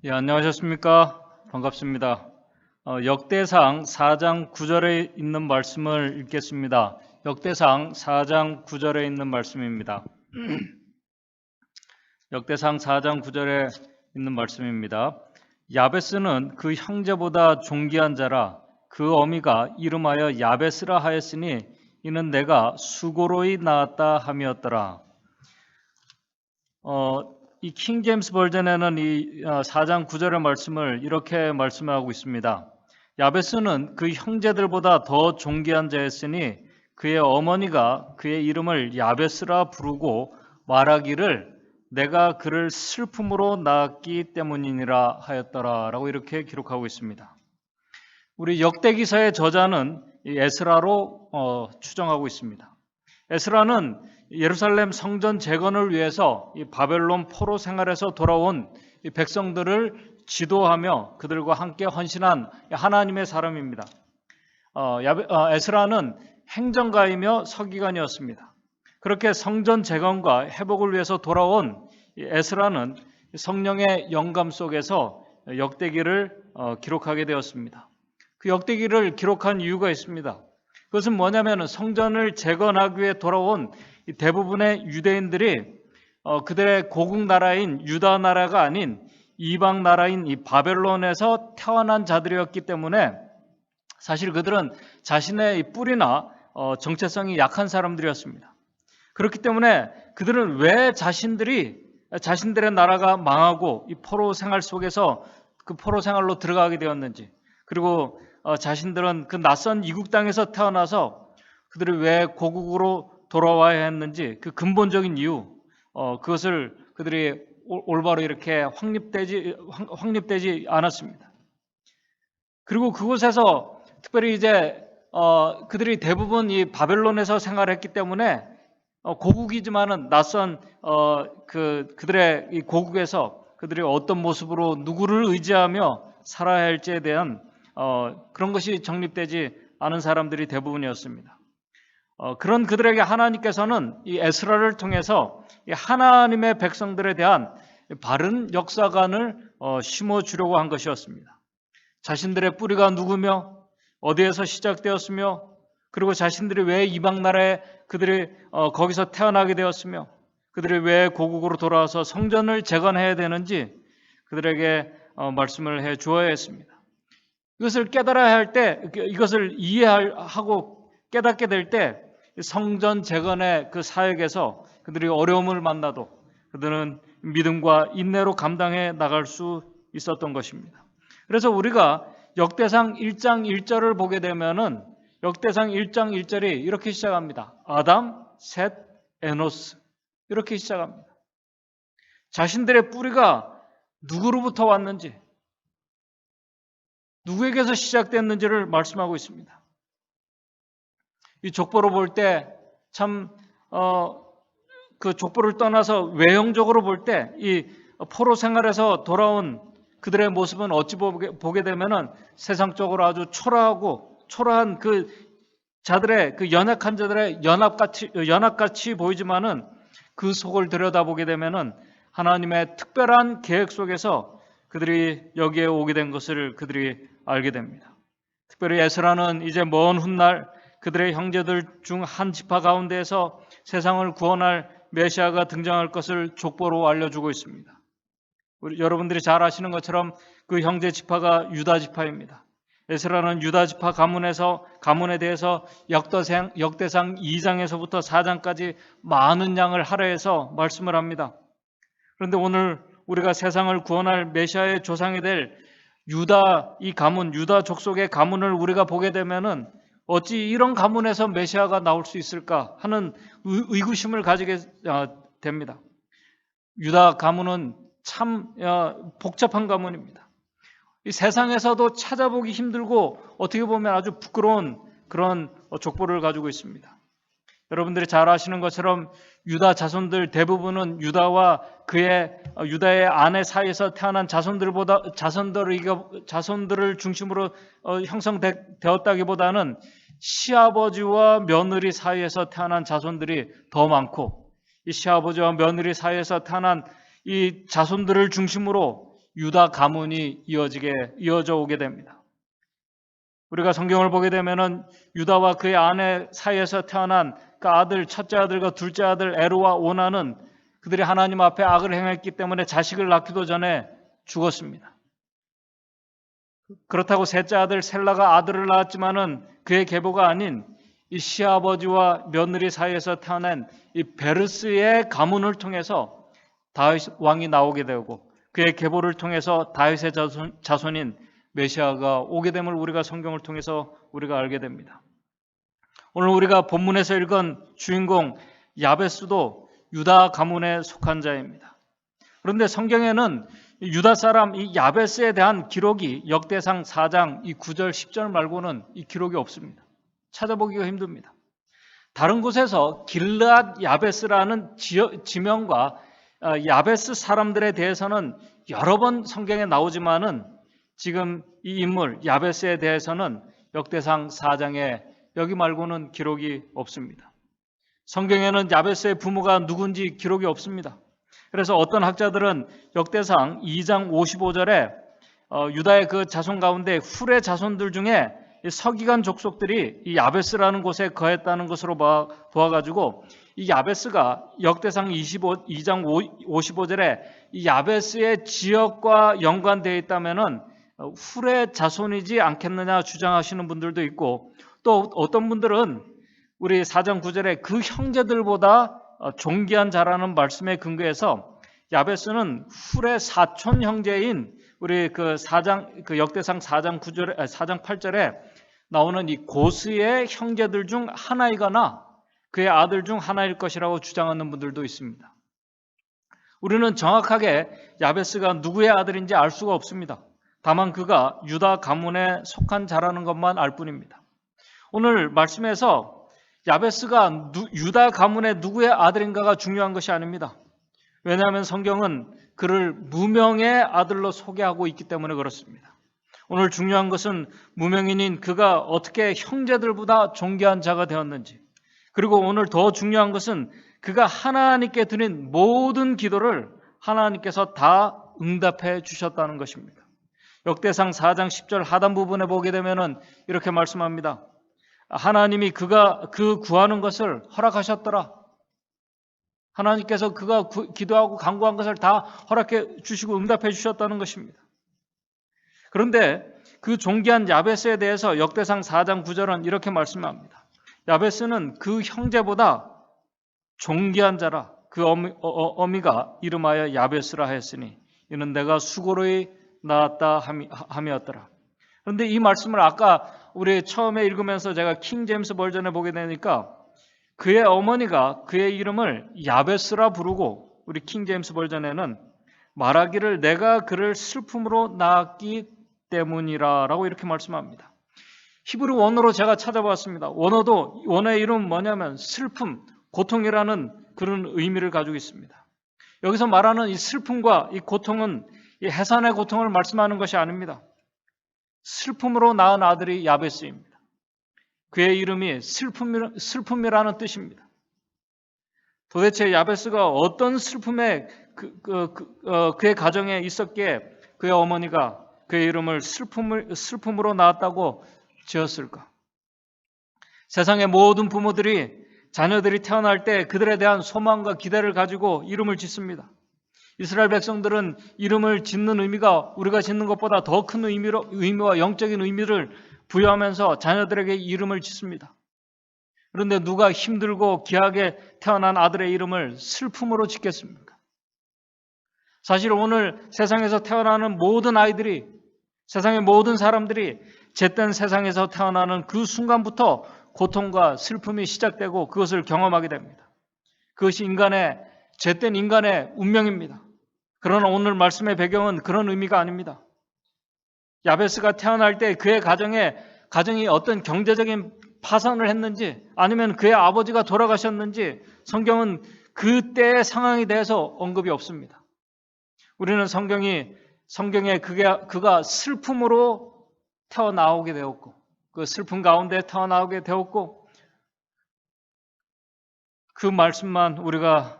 예, 안녕하셨습니까? 반갑습니다. 역대상 4장 9절에 있는 말씀을 읽겠습니다. 역대상 4장 9절에 있는 말씀입니다. 역대상 4장 9절에 있는 말씀입니다. 야베스는 그 형제보다 존귀한 자라. 그 어미가 이름하여 야베스라 하였으니 이는 내가 수고로이 낳았다 함이었더라. 이 킹제임스 버전에는 이 4장 9절의 말씀을 이렇게 말씀하고 있습니다. 야베스는 그 형제들보다 더 존귀한 자였으니 그의 어머니가 그의 이름을 야베스라 부르고 말하기를 내가 그를 슬픔으로 낳았기 때문이니라 하였더라 라고 이렇게 기록하고 있습니다. 우리 역대기서의 저자는 이 에스라로 추정하고 있습니다. 에스라는 예루살렘 성전 재건을 위해서 이 바벨론 포로 생활에서 돌아온 이 백성들을 지도하며 그들과 함께 헌신한 하나님의 사람입니다. 에스라는 행정가이며 서기관이었습니다. 그렇게 성전 재건과 회복을 위해서 돌아온 에스라는 성령의 영감 속에서 역대기를 기록하게 되었습니다. 그 역대기를 기록한 이유가 있습니다. 그것은 뭐냐면 성전을 재건하기 위해 돌아온 대부분의 유대인들이 그들의 고국 나라인 유다 나라가 아닌 이방 나라인 이 바벨론에서 태어난 자들이었기 때문에 사실 그들은 자신의 뿌리나 정체성이 약한 사람들이었습니다. 그렇기 때문에 그들은 왜 자신들의 나라가 망하고 이 포로 생활 속에서 그 포로 생활로 들어가게 되었는지, 그리고 자신들은 그 낯선 이국 땅에서 태어나서 그들이 왜 고국으로 돌아와야 했는지 그 근본적인 이유, 그것을 그들이 올바로 이렇게 확립되지 않았습니다. 그리고 그곳에서 특별히 이제 그들이 대부분 이 바벨론에서 생활했기 때문에 고국이지만은 낯선 그들의 이 고국에서 그들이 어떤 모습으로 누구를 의지하며 살아야 할지에 대한 그런 것이 정립되지 않은 사람들이 대부분이었습니다. 그런 그들에게 하나님께서는 이 에스라를 통해서 이 하나님의 백성들에 대한 바른 역사관을 심어주려고 한 것이었습니다. 자신들의 뿌리가 누구며 어디에서 시작되었으며, 그리고 자신들이 왜 이방 나라에 그들이 거기서 태어나게 되었으며, 그들이 왜 고국으로 돌아와서 성전을 재건해야 되는지 그들에게 말씀을 해 주어야 했습니다. 이것을 깨달아야 할 때, 이것을 이해하고 깨닫게 될 때 성전 재건의 그 사역에서 그들이 어려움을 만나도 그들은 믿음과 인내로 감당해 나갈 수 있었던 것입니다. 그래서 우리가 역대상 1장 1절을 보게 되면은 역대상 1장 1절이 이렇게 시작합니다. 아담, 셋, 에노스 이렇게 시작합니다. 자신들의 뿌리가 누구로부터 왔는지, 누구에게서 시작됐는지를 말씀하고 있습니다. 이 족보로 볼 때 참 그 족보를 떠나서 외형적으로 볼 때 이 포로 생활에서 돌아온 그들의 모습은 어찌 보게 되면은 세상적으로 아주 초라한 그 자들의 그 연약한 자들의 연합같이 보이지만은 그 속을 들여다보게 되면은 하나님의 특별한 계획 속에서 그들이 여기에 오게 된 것을 그들이 알게 됩니다. 특별히 에스라는 이제 먼 훗날 그들의 형제들 중 한 지파 가운데에서 세상을 구원할 메시아가 등장할 것을 족보로 알려주고 있습니다. 여러분들이 잘 아시는 것처럼 그 형제 지파가 유다 지파입니다. 에스라는 유다 지파 가문에 대해서 역대상 2장에서부터 4장까지 많은 양을 할애해서 말씀을 합니다. 그런데 오늘 우리가 세상을 구원할 메시아의 조상이 될 유다 이 가문, 유다 족속의 가문을 우리가 보게 되면은 어찌 이런 가문에서 메시아가 나올 수 있을까 하는 의구심을 가지게 됩니다. 유다 가문은 참 복잡한 가문입니다. 이 세상에서도 찾아보기 힘들고 어떻게 보면 아주 부끄러운 그런 족보를 가지고 있습니다. 여러분들이 잘 아시는 것처럼 유다 자손들 대부분은 유다의 아내 사이에서 태어난 자손들을 중심으로 형성되었다기보다는 시아버지와 며느리 사이에서 태어난 자손들이 더 많고, 이 시아버지와 며느리 사이에서 태어난 이 자손들을 중심으로 유다 가문이 이어져 오게 됩니다. 우리가 성경을 보게 되면은 유다와 그의 아내 사이에서 태어난 그 아들, 첫째 아들과 둘째 아들 에르와 오나는 그들이 하나님 앞에 악을 행했기 때문에 자식을 낳기도 전에 죽었습니다. 그렇다고 셋째 아들 셀라가 아들을 낳았지만은 그의 계보가 아닌 이 시아버지와 며느리 사이에서 태어난 이 베르스의 가문을 통해서 다윗 왕이 나오게 되고 그의 계보를 통해서 다윗의 자손인 메시아가 오게 됨을 우리가 성경을 통해서 우리가 알게 됩니다. 오늘 우리가 본문에서 읽은 주인공 야베스도 유다 가문에 속한 자입니다. 그런데 성경에는 유다 사람 이 야베스에 대한 기록이 역대상 4장 이 9절 10절 말고는 이 기록이 없습니다. 찾아보기가 힘듭니다. 다른 곳에서 길르앗 야베스라는 지명과 야베스 사람들에 대해서는 여러 번 성경에 나오지만은 지금 이 인물 야베스에 대해서는 역대상 4장에 여기 말고는 기록이 없습니다. 성경에는 야베스의 부모가 누군지 기록이 없습니다. 그래서 어떤 학자들은 역대상 2장 55절에 유다의 그 자손 가운데 훌의 자손들 중에 서기관 족속들이 이 야베스라는 곳에 거했다는 것으로 보아가지고 이 야베스가 역대상 2장 55절에 이 야베스의 지역과 연관되어 있다면은 훌의 자손이지 않겠느냐 주장하시는 분들도 있고 또 어떤 분들은 우리 4장 9절에 그 형제들보다 존귀한 자라는 말씀에 근거해서 야베스는 훌의 사촌 형제인 우리 그 역대상 4장 8절에 나오는 이 고스의 형제들 중 하나이거나 그의 아들 중 하나일 것이라고 주장하는 분들도 있습니다. 우리는 정확하게 야베스가 누구의 아들인지 알 수가 없습니다. 다만 그가 유다 가문에 속한 자라는 것만 알 뿐입니다. 오늘 말씀에서 야베스가 유다 가문의 누구의 아들인가가 중요한 것이 아닙니다. 왜냐하면 성경은 그를 무명의 아들로 소개하고 있기 때문에 그렇습니다. 오늘 중요한 것은 무명인인 그가 어떻게 형제들보다 존귀한 자가 되었는지, 그리고 오늘 더 중요한 것은 그가 하나님께 드린 모든 기도를 하나님께서 다 응답해 주셨다는 것입니다. 역대상 4장 10절 하단 부분에 보게 되면은 이렇게 말씀합니다. 하나님이 그가 그 구하는 것을 허락하셨더라. 하나님께서 그가 기도하고 간구한 것을 다 허락해 주시고 응답해 주셨다는 것입니다. 그런데 그 존귀한 야베스에 대해서 역대상 4장 9절은 이렇게 말씀합니다. 야베스는 그 형제보다 존귀한 자라. 그 어미가 이름하여 야베스라 하였으니 이는 내가 수고로이 낳았다 함이었더라. 그런데 이 말씀을 아까 우리 처음에 읽으면서 제가 킹 제임스 버전에 보게 되니까 그의 어머니가 그의 이름을 야베스라 부르고 우리 킹 제임스 버전에는 말하기를 내가 그를 슬픔으로 낳았기 때문이라라고 이렇게 말씀합니다. 히브리 원어로 제가 찾아봤습니다. 원어의 이름은 뭐냐면 슬픔, 고통이라는 그런 의미를 가지고 있습니다. 여기서 말하는 이 슬픔과 이 고통은 이 해산의 고통을 말씀하는 것이 아닙니다. 슬픔으로 낳은 아들이 야베스입니다. 그의 이름이 슬픔이라는 뜻입니다. 도대체 야베스가 어떤 슬픔에 그의 가정에 있었기에 그의 어머니가 그의 이름을 슬픔으로 낳았다고 지었을까? 세상의 모든 부모들이 자녀들이 태어날 때 그들에 대한 소망과 기대를 가지고 이름을 짓습니다. 이스라엘 백성들은 이름을 짓는 의미가 우리가 짓는 것보다 더 큰 의미와 영적인 의미를 부여하면서 자녀들에게 이름을 짓습니다. 그런데 누가 힘들고 귀하게 태어난 아들의 이름을 슬픔으로 짓겠습니까? 사실 오늘 세상에서 태어나는 모든 아이들이, 세상의 모든 사람들이 잿된 세상에서 태어나는 그 순간부터 고통과 슬픔이 시작되고 그것을 경험하게 됩니다. 그것이 잿된 인간의 운명입니다. 그러나 오늘 말씀의 배경은 그런 의미가 아닙니다. 야베스가 태어날 때 그의 가정이 어떤 경제적인 파산을 했는지 아니면 그의 아버지가 돌아가셨는지 성경은 그때의 상황에 대해서 언급이 없습니다. 우리는 성경에 그가 슬픔으로 태어나오게 되었고 그 슬픔 가운데 태어나오게 되었고 그 말씀만 우리가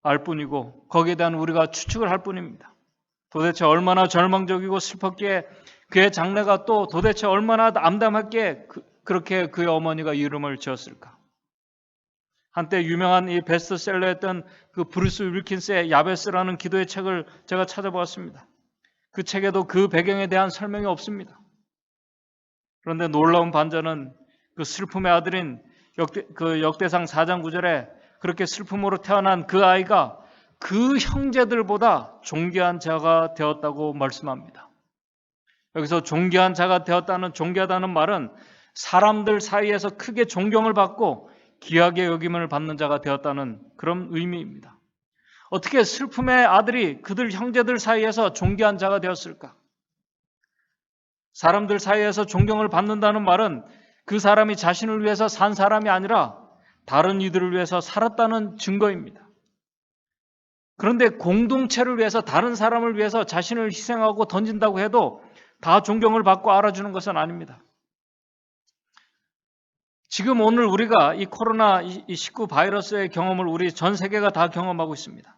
알 뿐이고 거기에 대한 우리가 추측을 할 뿐입니다. 도대체 얼마나 절망적이고 슬펐기에 그의 장래가 또 도대체 얼마나 암담했기에 그렇게 그의 어머니가 이름을 지었을까? 한때 유명한 이 베스트셀러였던 그 브루스 윌킨스의 야베스라는 기도의 책을 제가 찾아보았습니다. 그 책에도 그 배경에 대한 설명이 없습니다. 그런데 놀라운 반전은 그 슬픔의 아들인 역대상 4장 9절에 그렇게 슬픔으로 태어난 그 아이가 그 형제들보다 존귀한 자가 되었다고 말씀합니다. 여기서 존귀한 자가 되었다는, 존귀하다는 말은 사람들 사이에서 크게 존경을 받고 귀하게 여김을 받는 자가 되었다는 그런 의미입니다. 어떻게 슬픔의 아들이 그들 형제들 사이에서 존귀한 자가 되었을까? 사람들 사이에서 존경을 받는다는 말은 그 사람이 자신을 위해서 산 사람이 아니라 다른 이들을 위해서 살았다는 증거입니다. 그런데 공동체를 위해서, 다른 사람을 위해서 자신을 희생하고 던진다고 해도 다 존경을 받고 알아주는 것은 아닙니다. 지금 오늘 우리가 이 코로나19 바이러스의 경험을 우리 전 세계가 다 경험하고 있습니다.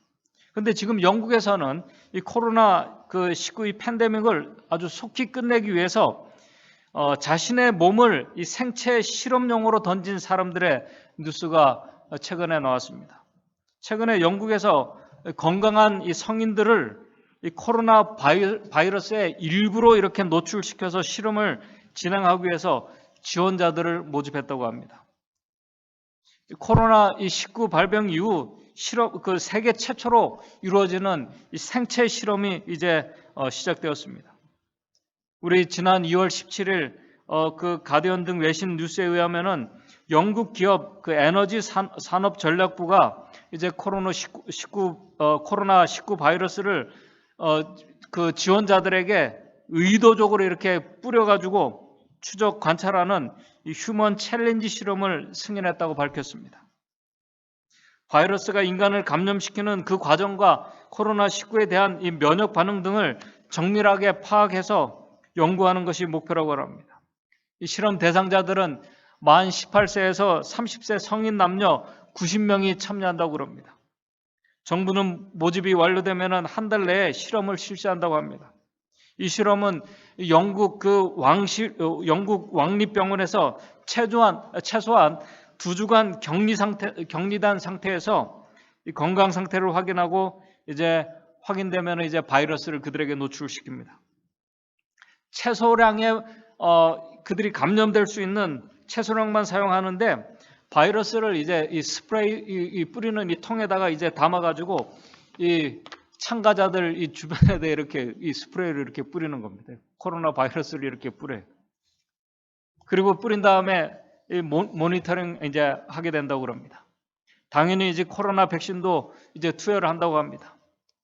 그런데 지금 영국에서는 이 코로나19 이 팬데믹을 아주 속히 끝내기 위해서 자신의 몸을 이 생체 실험용으로 던진 사람들의 뉴스가 최근에 나왔습니다. 최근에 영국에서 건강한 이 성인들을 이 코로나 바이러스에 일부러 이렇게 노출시켜서 실험을 진행하기 위해서 지원자들을 모집했다고 합니다. 코로나19 발병 이후 그 세계 최초로 이루어지는 이 생체 실험이 이제 시작되었습니다. 우리 지난 2월 17일 그 가디언 등 외신 뉴스에 의하면은 영국 기업 그 에너지 산업 전략부가 이제 코로나19 바이러스를 그 지원자들에게 의도적으로 이렇게 뿌려가지고 추적 관찰하는 이 휴먼 챌린지 실험을 승인했다고 밝혔습니다. 바이러스가 인간을 감염시키는 그 과정과 코로나19에 대한 이 면역 반응 등을 정밀하게 파악해서 연구하는 것이 목표라고 합니다. 이 실험 대상자들은 만 18세에서 30세 성인 남녀 90명이 참여한다고 합니다. 정부는 모집이 완료되면 한 달 내에 실험을 실시한다고 합니다. 이 실험은 영국 왕립병원에서 최소한 2주간 격리된 상태에서 건강 상태를 확인하고 이제 확인되면 이제 바이러스를 그들에게 노출시킵니다. 최소량의 그들이 감염될 수 있는 최소량만 사용하는데 바이러스를 이제 이 스프레이 뿌리는 이 통에다가 이제 담아가지고 이 참가자들 이 주변에다 이렇게 이 스프레이를 이렇게 뿌리는 겁니다. 코로나 바이러스를 이렇게 뿌려요. 그리고 뿌린 다음에 이 모니터링 이제 하게 된다고 합니다. 당연히 이제 코로나 백신도 이제 투여를 한다고 합니다.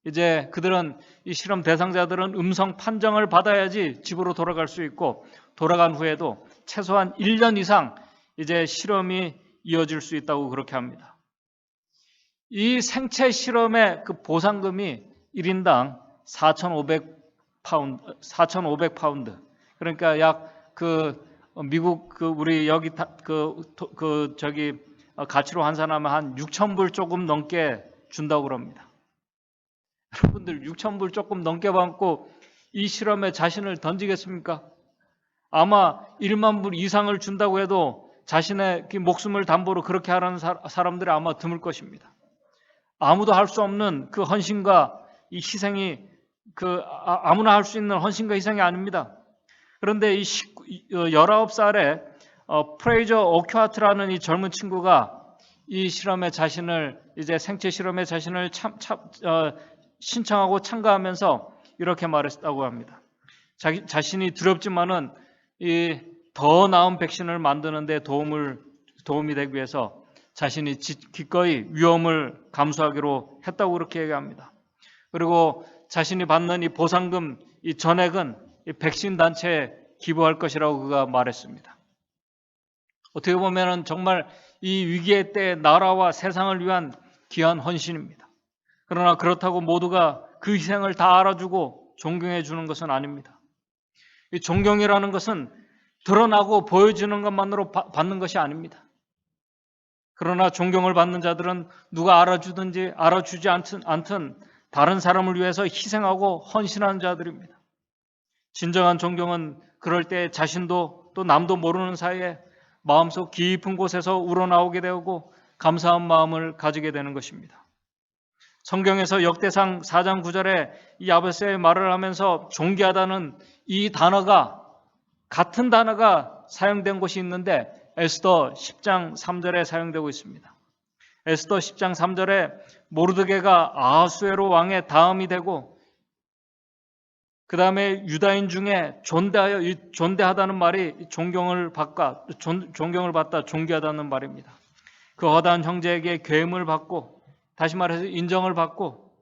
이제 그들은 이 실험 대상자들은 음성 판정을 받아야지 집으로 돌아갈 수 있고 돌아간 후에도 최소한 1년 이상 이제 실험이 이어질 수 있다고 그렇게 합니다. 이 생체 실험의 그 보상금이 1인당 4,500파운드. 그러니까 약 미국 우리 여기 가치로 환산하면 한 6,000불 조금 넘게 준다고 그럽니다. 여러분들 6,000불 조금 넘게 받고 이 실험에 자신을 던지겠습니까? 아마 1만 불 이상을 준다고 해도 자신의 목숨을 담보로 그렇게 하라는 사람들이 아마 드물 것입니다. 아무도 할 수 없는 그 헌신과 이 희생이 아무나 할 수 있는 헌신과 희생이 아닙니다. 그런데 이 19살의 프레이저 오큐아트라는 이 젊은 친구가 이 실험에 자신을 이제 생체 실험에 자신을 신청하고 참가하면서 이렇게 말했다고 합니다. 자신이 두렵지만은 이 더 나은 백신을 만드는 데 도움이 되기 위해서 자신이 기꺼이 위험을 감수하기로 했다고 그렇게 얘기합니다. 그리고 자신이 받는 이 보상금 이 전액은 이 백신 단체에 기부할 것이라고 그가 말했습니다. 어떻게 보면은 정말 이 위기의 때 나라와 세상을 위한 귀한 헌신입니다. 그러나 그렇다고 모두가 그 희생을 다 알아주고 존경해 주는 것은 아닙니다. 이 존경이라는 것은 드러나고 보여지는 것만으로 받는 것이 아닙니다. 그러나 존경을 받는 자들은 누가 알아주든지 알아주지 않든 다른 사람을 위해서 희생하고 헌신하는 자들입니다. 진정한 존경은 그럴 때 자신도 또 남도 모르는 사이에 마음속 깊은 곳에서 우러나오게 되고 감사한 마음을 가지게 되는 것입니다. 성경에서 역대상 4장 9절에 이 야베스의 말을 하면서 존귀하다는 이 단어가 같은 단어가 사용된 곳이 있는데 에스더 10장 3절에 사용되고 있습니다. 에스더 10장 3절에 모르드게가 아하수에로 왕의 다음이 되고 그 다음에 유다인 중에 존대하다는 말이 존경을 받다 존귀하다는 말입니다. 그 허다한 형제에게 계임을 받고 다시 말해서 인정을 받고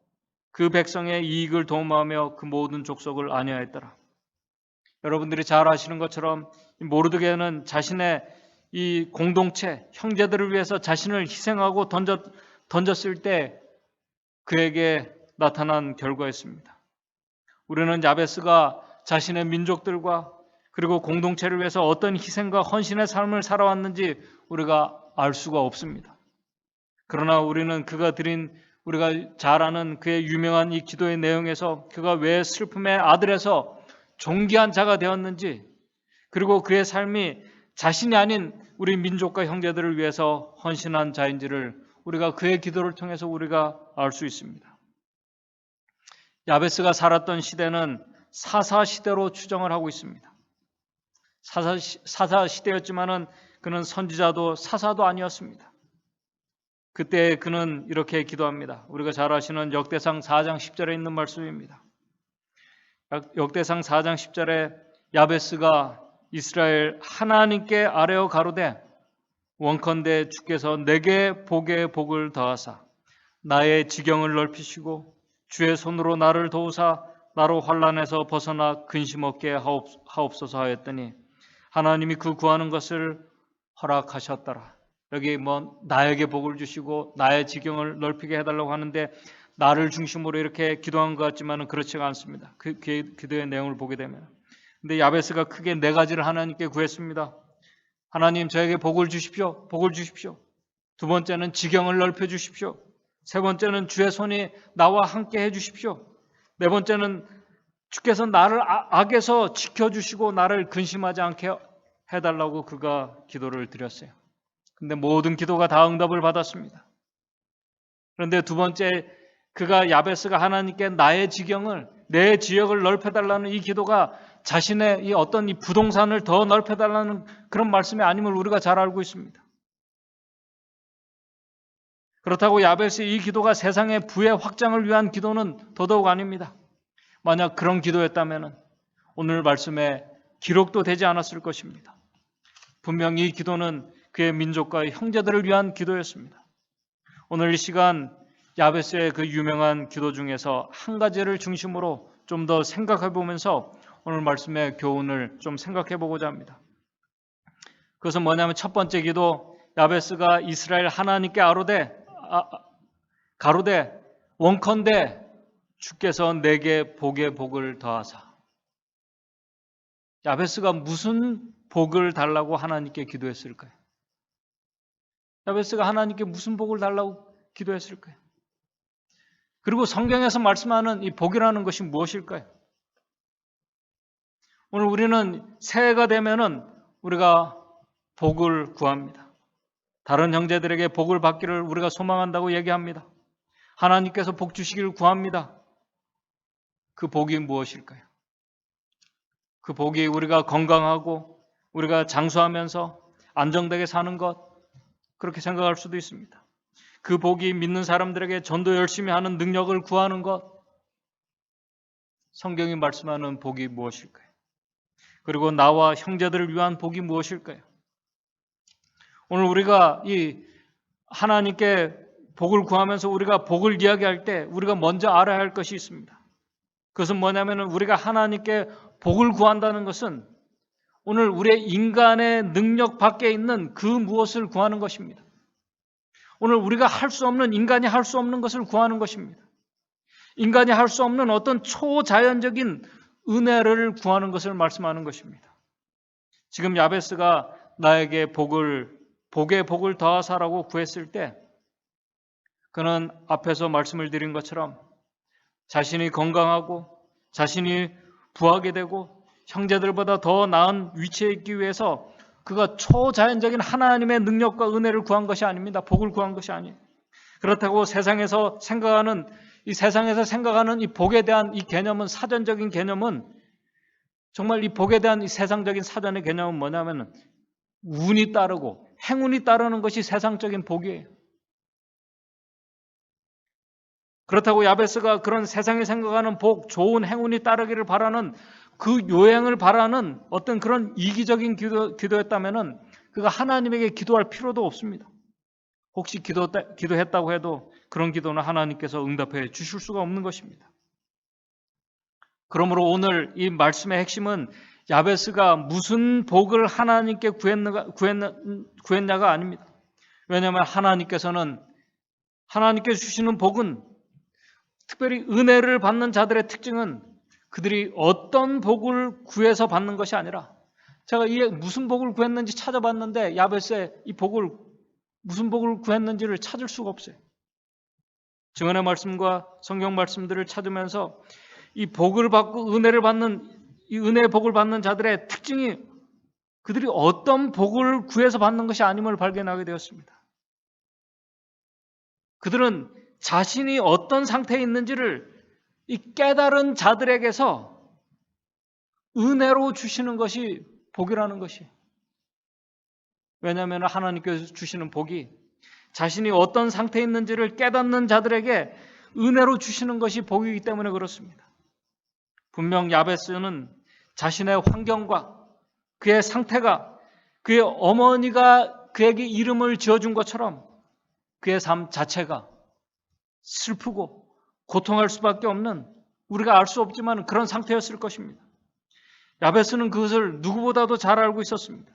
그 백성의 이익을 도모하며 그 모든 족속을 안위하였더라. 여러분들이 잘 아시는 것처럼 모르드게는 자신의 이 공동체 형제들을 위해서 자신을 희생하고 던졌을 때 그에게 나타난 결과였습니다. 우리는 야베스가 자신의 민족들과 그리고 공동체를 위해서 어떤 희생과 헌신의 삶을 살아왔는지 우리가 알 수가 없습니다. 그러나 우리는 우리가 잘 아는 그의 유명한 이 기도의 내용에서 그가 왜 슬픔의 아들에서 존귀한 자가 되었는지, 그리고 그의 삶이 자신이 아닌 우리 민족과 형제들을 위해서 헌신한 자인지를 우리가 그의 기도를 통해서 우리가 알 수 있습니다. 야베스가 살았던 시대는 사사 시대로 추정을 하고 있습니다. 사사 시대였지만은 그는 선지자도 사사도 아니었습니다. 그때 그는 이렇게 기도합니다. 우리가 잘 아시는 역대상 4장 10절에 있는 말씀입니다. 역대상 4장 10절에 야베스가 이스라엘 하나님께 아뢰어 가로되 원컨대 주께서 내게 복에 복을 더하사 나의 지경을 넓히시고 주의 손으로 나를 도우사 나로 환난에서 벗어나 근심 없게 하옵소서 하였더니 하나님이 그 구하는 것을 허락하셨더라. 여기 나에게 복을 주시고 나의 지경을 넓히게 해달라고 하는데 나를 중심으로 이렇게 기도한 것 같지만 그렇지가 않습니다. 그 기도의 내용을 보게 되면. 근데 야베스가 크게 네 가지를 하나님께 구했습니다. 하나님 저에게 복을 주십시오. 복을 주십시오. 두 번째는 지경을 넓혀 주십시오. 세 번째는 주의 손이 나와 함께 해주십시오. 네 번째는 주께서 나를 악에서 지켜주시고 나를 근심하지 않게 해달라고 그가 기도를 드렸어요. 근데 모든 기도가 다 응답을 받았습니다. 그런데 두 번째 그가 야베스가 하나님께 나의 지경을 내 지역을 넓혀달라는 이 기도가 자신의 이 어떤 이 부동산을 더 넓혀달라는 그런 말씀이 아님을 우리가 잘 알고 있습니다. 그렇다고 야베스의 이 기도가 세상의 부의 확장을 위한 기도는 더더욱 아닙니다. 만약 그런 기도였다면 오늘 말씀에 기록도 되지 않았을 것입니다. 분명히 이 기도는 그의 민족과 형제들을 위한 기도였습니다. 오늘 이 시간 야베스의 그 유명한 기도 중에서 한 가지를 중심으로 좀 더 생각해 보면서 오늘 말씀의 교훈을 좀 생각해 보고자 합니다. 그것은 뭐냐면 첫 번째 기도, 야베스가 이스라엘 하나님께 가로되 원컨대 주께서 내게 복에 복을 더하사. 야베스가 무슨 복을 달라고 하나님께 기도했을까요? 야베스가 하나님께 무슨 복을 달라고 기도했을까요? 그리고 성경에서 말씀하는 이 복이라는 것이 무엇일까요? 오늘 우리는 새해가 되면은 우리가 복을 구합니다. 다른 형제들에게 복을 받기를 우리가 소망한다고 얘기합니다. 하나님께서 복 주시기를 구합니다. 그 복이 무엇일까요? 그 복이 우리가 건강하고 우리가 장수하면서 안정되게 사는 것, 그렇게 생각할 수도 있습니다. 그 복이 믿는 사람들에게 전도 열심히 하는 능력을 구하는 것, 성경이 말씀하는 복이 무엇일까요? 그리고 나와 형제들을 위한 복이 무엇일까요? 오늘 우리가 이 하나님께 복을 구하면서 우리가 복을 이야기할 때 우리가 먼저 알아야 할 것이 있습니다. 그것은 뭐냐면 우리가 하나님께 복을 구한다는 것은 오늘 우리의 인간의 능력 밖에 있는 그 무엇을 구하는 것입니다. 오늘 우리가 할 수 없는, 인간이 할 수 없는 것을 구하는 것입니다. 인간이 할 수 없는 어떤 초자연적인 은혜를 구하는 것을 말씀하는 것입니다. 지금 야베스가 나에게 복에 복을 더하사라고 구했을 때 그는 앞에서 말씀을 드린 것처럼 자신이 건강하고 자신이 부하게 되고 형제들보다 더 나은 위치에 있기 위해서 그가 초자연적인 하나님의 능력과 은혜를 구한 것이 아닙니다. 복을 구한 것이 아니에요. 그렇다고 세상에서 생각하는 이 복에 대한 이 개념은, 사전적인 개념은, 정말 이 복에 대한 이 세상적인 사전의 개념은 뭐냐면 운이 따르고 행운이 따르는 것이 세상적인 복이에요. 그렇다고 야베스가 그런 세상이 생각하는 복, 좋은 행운이 따르기를 바라는 그 요행을 바라는 어떤 그런 이기적인 기도였다면은 그가 하나님에게 기도할 필요도 없습니다. 혹시 기도했다고 해도 그런 기도는 하나님께서 응답해 주실 수가 없는 것입니다. 그러므로 오늘 이 말씀의 핵심은 야베스가 무슨 복을 하나님께 구했냐가 아닙니다. 왜냐하면 하나님께 주시는 복은, 특별히 은혜를 받는 자들의 특징은 그들이 어떤 복을 구해서 받는 것이 아니라, 제가 이게 무슨 복을 구했는지 찾아봤는데 야베스의 이 복을, 무슨 복을 구했는지를 찾을 수가 없어요. 증언의 말씀과 성경 말씀들을 찾으면서 이 복을 받고 은혜를 받는, 이 은혜의 복을 받는 자들의 특징이 그들이 어떤 복을 구해서 받는 것이 아님을 발견하게 되었습니다. 그들은 자신이 어떤 상태에 있는지를 이 깨달은 자들에게서 은혜로 주시는 것이 복이라는 것이. 왜냐하면 하나님께서 주시는 복이 자신이 어떤 상태에 있는지를 깨닫는 자들에게 은혜로 주시는 것이 복이기 때문에 그렇습니다. 분명 야베스는 자신의 환경과 그의 상태가, 그의 어머니가 그에게 이름을 지어준 것처럼 그의 삶 자체가 슬프고 고통할 수밖에 없는, 우리가 알 수 없지만 그런 상태였을 것입니다. 야베스는 그것을 누구보다도 잘 알고 있었습니다.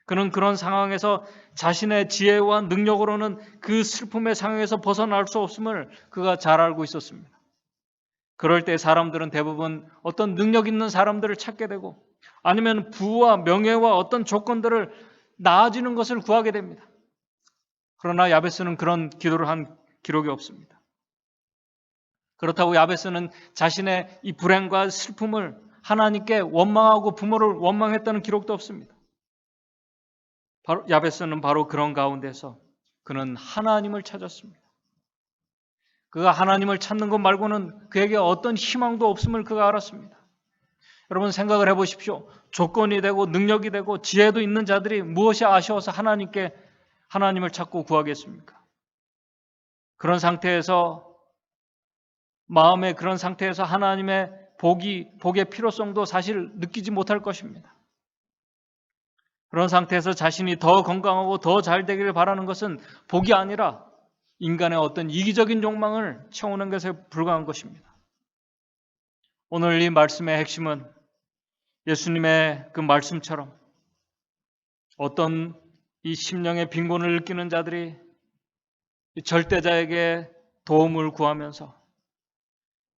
그는 그런 상황에서 자신의 지혜와 능력으로는 그 슬픔의 상황에서 벗어날 수 없음을 그가 잘 알고 있었습니다. 그럴 때 사람들은 대부분 어떤 능력 있는 사람들을 찾게 되고, 아니면 부와 명예와 어떤 조건들을, 나아지는 것을 구하게 됩니다. 그러나 야베스는 그런 기도를 한 기록이 없습니다. 그렇다고 야베스는 자신의 이 불행과 슬픔을 하나님께 원망하고 부모를 원망했다는 기록도 없습니다. 야베스는 바로 그런 가운데서 그는 하나님을 찾았습니다. 그가 하나님을 찾는 것 말고는 그에게 어떤 희망도 없음을 그가 알았습니다. 여러분 생각을 해보십시오. 조건이 되고 능력이 되고 지혜도 있는 자들이 무엇이 아쉬워서 하나님을 찾고 구하겠습니까? 그런 상태에서, 마음의 그런 상태에서 하나님의 복의 필요성도 사실 느끼지 못할 것입니다. 그런 상태에서 자신이 더 건강하고 더 잘 되기를 바라는 것은 복이 아니라 인간의 어떤 이기적인 욕망을 채우는 것에 불과한 것입니다. 오늘 이 말씀의 핵심은 예수님의 그 말씀처럼 어떤 이 심령의 빈곤을 느끼는 자들이 절대자에게 도움을 구하면서,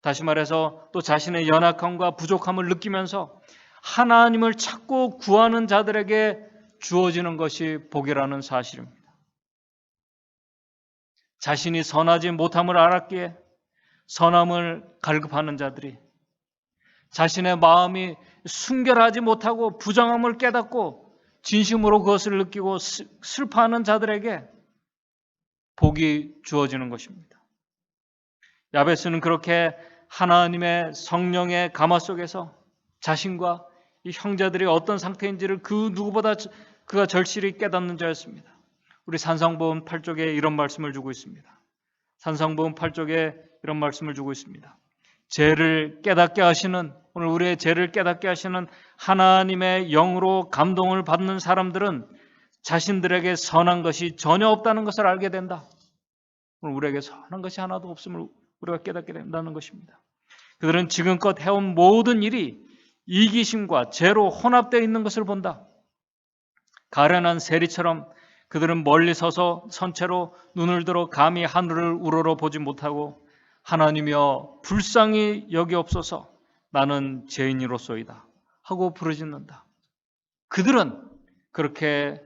다시 말해서 또 자신의 연약함과 부족함을 느끼면서 하나님을 찾고 구하는 자들에게 주어지는 것이 복이라는 사실입니다. 자신이 선하지 못함을 알았기에 선함을 갈급하는 자들이, 자신의 마음이 순결하지 못하고 부정함을 깨닫고 진심으로 그것을 느끼고 슬퍼하는 자들에게 복이 주어지는 것입니다. 야베스는 그렇게 하나님의 성령의 감화 속에서 자신과 이 형제들이 어떤 상태인지를 그 누구보다 그가 절실히 깨닫는 자였습니다. 우리 산상보음 8쪽에 이런 말씀을 주고 있습니다. 산상보음 8쪽에 이런 말씀을 주고 있습니다. 죄를 깨닫게 하시는, 오늘 우리의 죄를 깨닫게 하시는 하나님의 영으로 감동을 받는 사람들은 자신들에게 선한 것이 전혀 없다는 것을 알게 된다. 오늘 우리에게 선한 것이 하나도 없음을 우리가 깨닫게 된다는 것입니다. 그들은 지금껏 해온 모든 일이 이기심과 죄로 혼합되어 있는 것을 본다. 가련한 세리처럼 그들은 멀리 서서 선체로 눈을 들어 감히 하늘을 우러러 보지 못하고 하나님이여 불쌍히 여기옵소서 나는 죄인이로소이다 하고 부르짖는다. 그들은 그렇게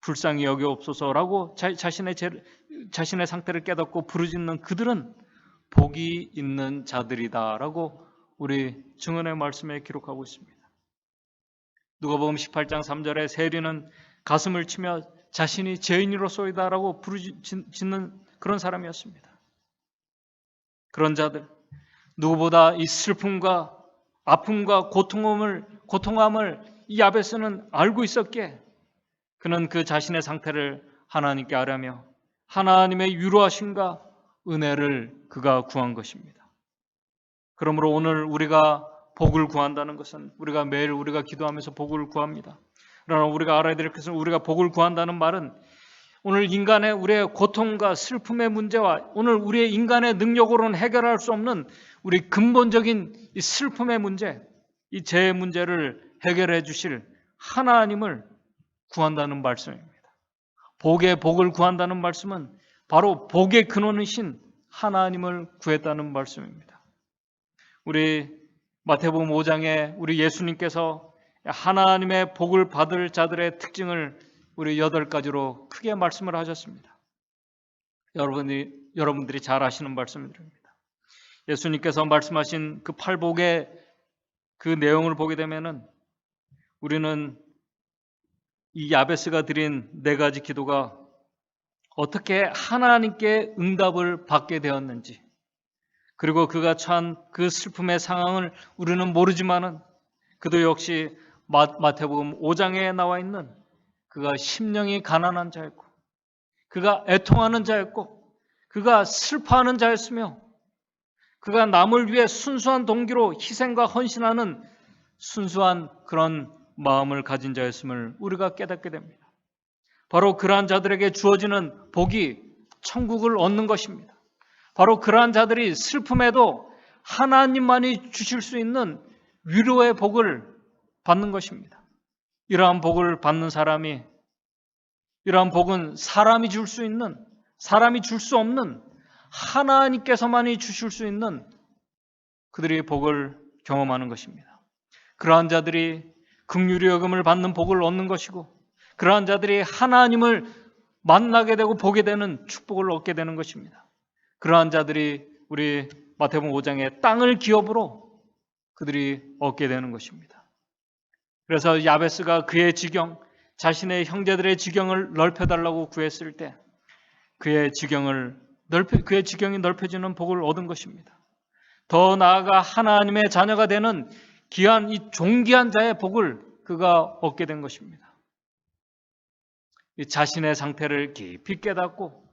불쌍히 여기옵소서라고 자신의 상태를 깨닫고 부르짖는 그들은 복이 있는 자들이다라고 우리 증언의 말씀에 기록하고 있습니다. 누가복음 18장 3절에 세리는 가슴을 치며 자신이 죄인으로소이다라고 부르짖는 그런 사람이었습니다. 그런 자들, 누구보다 이 슬픔과 아픔과 고통함을 이 야베스는 알고 있었기에 그는 그 자신의 상태를 하나님께 아뢰며 하나님의 위로하심과 은혜를 그가 구한 것입니다. 그러므로 오늘 우리가 복을 구한다는 것은 우리가 매일 우리가 기도하면서 복을 구합니다. 그러나 우리가 알아야 될 것은 우리가 복을 구한다는 말은 오늘 인간의 우리의 고통과 슬픔의 문제와 오늘 우리의 인간의 능력으로는 해결할 수 없는 우리 근본적인 이 슬픔의 문제, 이 죄의 문제를 해결해 주실 하나님을 구한다는 말씀입니다. 복의 복을 구한다는 말씀은 바로 복의 근원이신 하나님을 구했다는 말씀입니다. 우리 마태복음 5장에 우리 예수님께서 하나님의 복을 받을 자들의 특징을 우리 8가지로 크게 말씀을 하셨습니다. 여러분들이 잘 아시는 말씀입니다. 예수님께서 말씀하신 그 8복의 그 내용을 보게 되면은 우리는 이 야베스가 드린 4가지 기도가 어떻게 하나님께 응답을 받게 되었는지, 그리고 그가 처한 그 슬픔의 상황을 우리는 모르지만은 그도 역시 마태복음 5장에 나와 있는 그가 심령이 가난한 자였고 그가 애통하는 자였고 그가 슬퍼하는 자였으며 그가 남을 위해 순수한 동기로 희생과 헌신하는 순수한 그런 마음을 가진 자였음을 우리가 깨닫게 됩니다. 바로 그러한 자들에게 주어지는 복이 천국을 얻는 것입니다. 바로 그러한 자들이 슬픔에도 하나님만이 주실 수 있는 위로의 복을 받는 것입니다. 이러한 복을 받는 사람이, 이러한 복은 사람이 줄 수 있는, 사람이 줄 수 없는 하나님께서만이 주실 수 있는 그들의 복을 경험하는 것입니다. 그러한 자들이 긍휼의 여김을 받는 복을 얻는 것이고, 그러한 자들이 하나님을 만나게 되고 보게 되는 축복을 얻게 되는 것입니다. 그러한 자들이 우리 마태복음 5장의 땅을 기업으로 그들이 얻게 되는 것입니다. 그래서 야베스가 그의 지경, 자신의 형제들의 지경을 넓혀달라고 구했을 때 그의 지경이 넓혀지는 복을 얻은 것입니다. 더 나아가 하나님의 자녀가 되는 귀한 이 존귀한 자의 복을 그가 얻게 된 것입니다. 이 자신의 상태를 깊이 깨닫고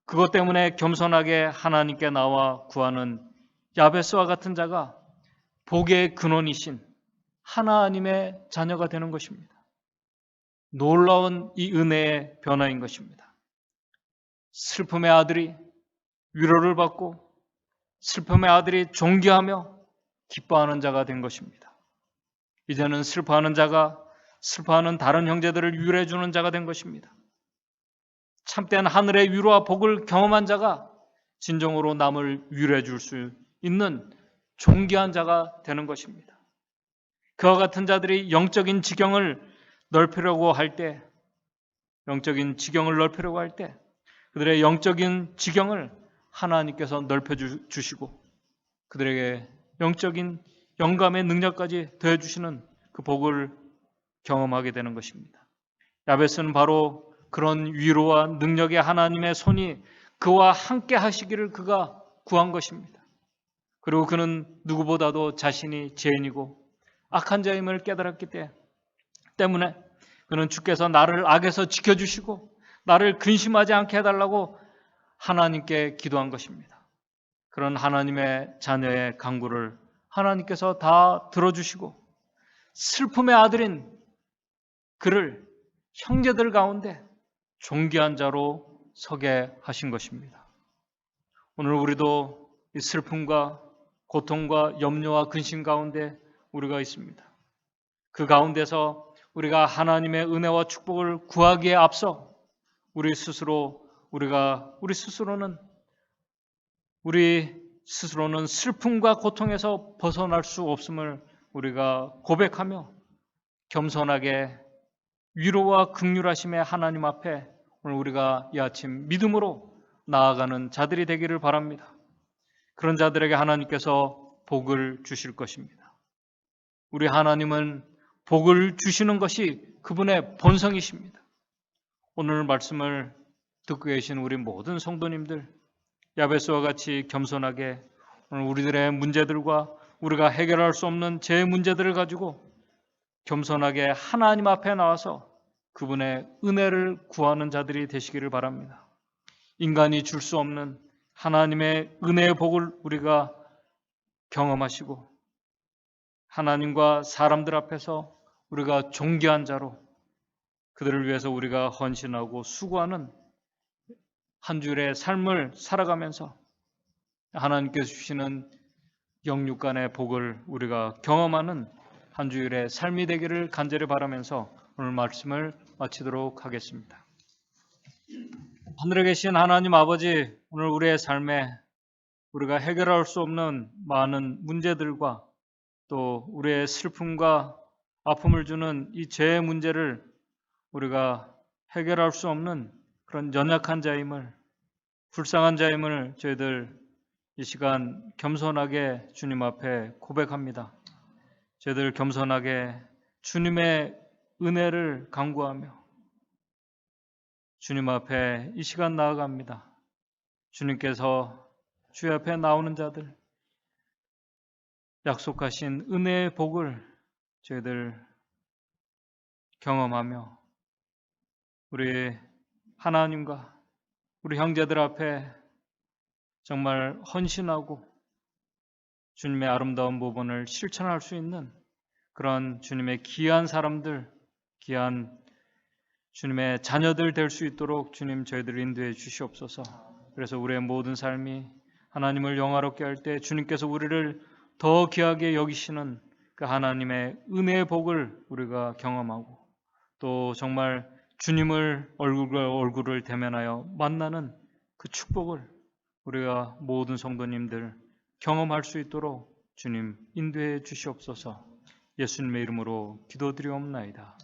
그것 때문에 겸손하게 하나님께 나와 구하는 야베스와 같은 자가 복의 근원이신 하나님의 자녀가 되는 것입니다. 놀라운 이 은혜의 변화인 것입니다. 슬픔의 아들이 위로를 받고 슬픔의 아들이 존귀하며 기뻐하는 자가 된 것입니다. 이제는 슬퍼하는 자가 슬퍼하는 다른 형제들을 위로해 주는 자가 된 것입니다. 참된 하늘의 위로와 복을 경험한 자가 진정으로 남을 위로해 줄 수 있는 존귀한 자가 되는 것입니다. 그와 같은 자들이 영적인 지경을 넓히려고 할 때 그들의 영적인 지경을 하나님께서 넓혀 주시고 그들에게 영적인 영감의 능력까지 더해 주시는 그 복을 경험하게 되는 것입니다. 야베스는 바로 그런 위로와 능력의 하나님의 손이 그와 함께 하시기를 그가 구한 것입니다. 그리고 그는 누구보다도 자신이 죄인이고 악한 자임을 깨달았기 때문에 그는 주께서 나를 악에서 지켜주시고 나를 근심하지 않게 해달라고 하나님께 기도한 것입니다. 그런 하나님의 자녀의 간구를 하나님께서 다 들어주시고 슬픔의 아들인 그를 형제들 가운데 존귀한 자로 서게 하신 것입니다. 오늘 우리도 이 슬픔과 고통과 염려와 근심 가운데 우리가 있습니다. 그 가운데서 우리가 하나님의 은혜와 축복을 구하기에 앞서 우리 스스로는 슬픔과 고통에서 벗어날 수 없음을 우리가 고백하며 겸손하게 위로와 긍휼하심의 하나님 앞에 오늘 우리가 이 아침 믿음으로 나아가는 자들이 되기를 바랍니다. 그런 자들에게 하나님께서 복을 주실 것입니다. 우리 하나님은 복을 주시는 것이 그분의 본성이십니다. 오늘 말씀을 듣고 계신 우리 모든 성도님들, 야베스와 같이 겸손하게 오늘 우리들의 문제들과 우리가 해결할 수 없는 제 문제들을 가지고 겸손하게 하나님 앞에 나와서 그분의 은혜를 구하는 자들이 되시기를 바랍니다. 인간이 줄 수 없는 하나님의 은혜의 복을 우리가 경험하시고 하나님과 사람들 앞에서 우리가 존귀한 자로 그들을 위해서 우리가 헌신하고 수고하는 한 주일의 삶을 살아가면서 하나님께서 주시는 영육간의 복을 우리가 경험하는 한 주일의 삶이 되기를 간절히 바라면서 오늘 말씀을 마치도록 하겠습니다. 하늘에 계신 하나님 아버지, 오늘 우리의 삶에 우리가 해결할 수 없는 많은 문제들과 또 우리의 슬픔과 아픔을 주는 이 죄의 문제를 우리가 해결할 수 없는 그런 연약한 자임을, 불쌍한 자임을 저희들 이 시간 겸손하게 주님 앞에 고백합니다. 저희들 겸손하게 주님의 은혜를 간구하며 주님 앞에 이 시간 나아갑니다. 주님께서 주의 앞에 나오는 자들, 약속하신 은혜의 복을 저희들 경험하며 우리 하나님과 우리 형제들 앞에 정말 헌신하고 주님의 아름다운 부분을 실천할 수 있는 그런 주님의 귀한 사람들, 귀한 주님의 자녀들 될 수 있도록 주님 저희들을 인도해 주시옵소서. 그래서 우리의 모든 삶이 하나님을 영화롭게 할 때 주님께서 우리를 더 귀하게 여기시는 그 하나님의 은혜의 복을 우리가 경험하고 또 정말 주님을 얼굴을 대면하여 만나는 그 축복을 우리가 모든 성도님들 경험할 수 있도록 주님 인도해 주시옵소서. 예수님의 이름으로 기도드리옵나이다.